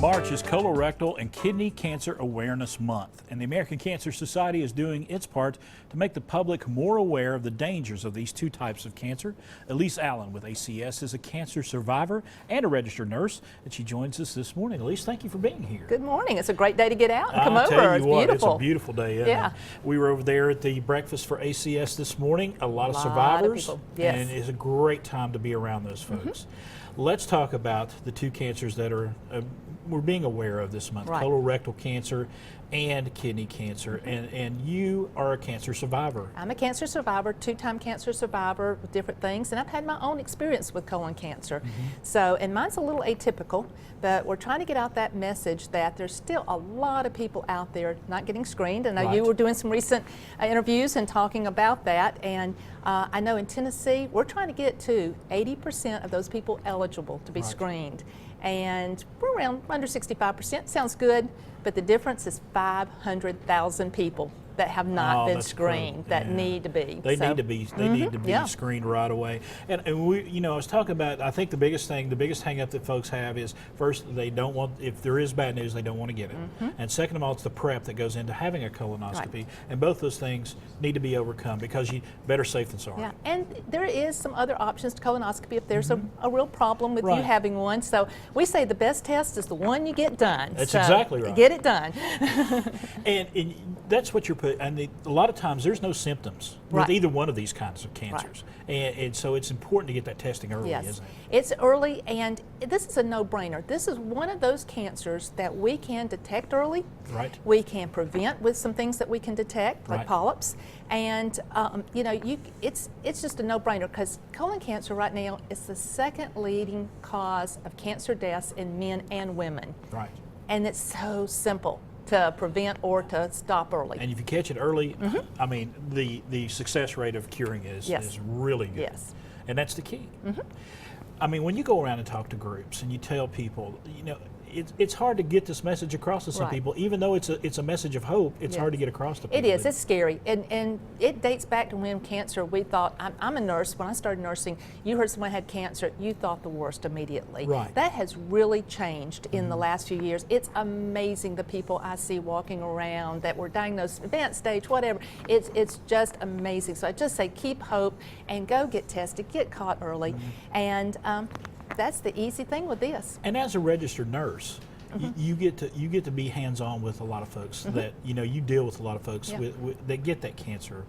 March is Colorectal and Kidney Cancer Awareness Month, and the American Cancer Society is doing its part to make the public more aware of the dangers of these two types of cancer. Elise Allen with ACS is a cancer survivor and a registered nurse, and she joins us this morning. Elise, thank you for being here. Good morning. It's a great day to get out and come over. Tell you it's what, beautiful. It's a beautiful day, isn't it? We were over there at the breakfast for ACS this morning. A lot of survivors, yes. And it's a great time to be around those folks. Let's talk about the two cancers that are we're being aware of this month, colorectal cancer and kidney cancer, and you are a cancer survivor. I'm a cancer survivor, two-time cancer survivor with different things, and I've had my own experience with colon cancer. So, and mine's a little atypical, but we're trying to get out that message that there's still a lot of people out there not getting screened. I know you were doing some recent interviews and talking about that, and I know in Tennessee, we're trying to get to 80% of those people eligible to be screened. And we're around under 65%. Sounds good, but the difference is 500,000 people that have not been screened that need to be. They need to be. They need to be screened right away. And we, you know, I was talking about. I think the biggest thing, the biggest hang up that folks have is first they don't want. If there is bad news, they don't want to get it. And second of all, it's the prep that goes into having a colonoscopy. And both those things need to be overcome because you better safe than sorry. Yeah, and there is some other options to colonoscopy if there's a real problem with you having one. So we say the best test is the one you get done. That's exactly right. Get it done. and that's what you're putting. And a lot of times there's no symptoms with either one of these kinds of cancers. And so it's important to get that testing early, isn't it? It's early, and this is a no-brainer. This is one of those cancers that we can detect early. We can prevent with some things that we can detect, like polyps. And you know, it's just a no-brainer because colon cancer right now is the second leading cause of cancer deaths in men and women. And it's so simple to prevent or to stop early. And if you catch it early, I mean, the success rate of curing is really good. And that's the key. I mean, when you go around and talk to groups and you tell people, you know, it's hard to get this message across to some people, even though it's a message of hope. It's hard to get across to people. It is. It's scary, and it dates back to when cancer. We thought, I'm a nurse. When I started nursing, you heard someone had cancer, you thought the worst immediately. That has really changed in the last few years. It's amazing the people I see walking around that were diagnosed advanced stage, whatever. It's just amazing. So I just say keep hope and go get tested, get caught early, and that's the easy thing with this. And as a registered nurse, you get to be hands-on with a lot of folks that, you know, you deal with a lot of folks that get that cancer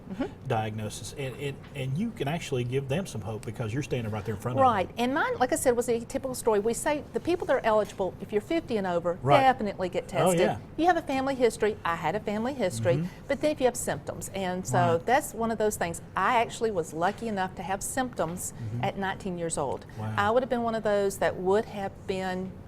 diagnosis, and you can actually give them some hope because you're standing right there in front of them. And mine, like I said, was a typical story. We say the people that are eligible, if you're 50 and over, definitely get tested. You have a family history. I had a family history, but then if you have symptoms, and so that's one of those things. I actually was lucky enough to have symptoms at 19 years old. I would have been one of those that would have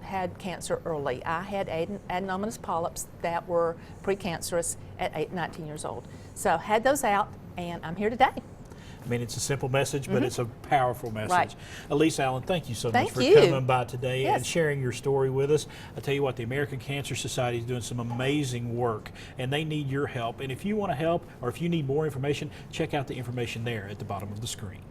had cancer early. I had adenomatous polyps that were precancerous at 19 years old. So had those out, and I'm here today. I mean, it's a simple message, but it's a powerful message. Elise Allen, thank you so much for you. coming by today and sharing your story with us. I tell you what, the American Cancer Society is doing some amazing work, and they need your help. And if you want to help, or if you need more information, check out the information there at the bottom of the screen.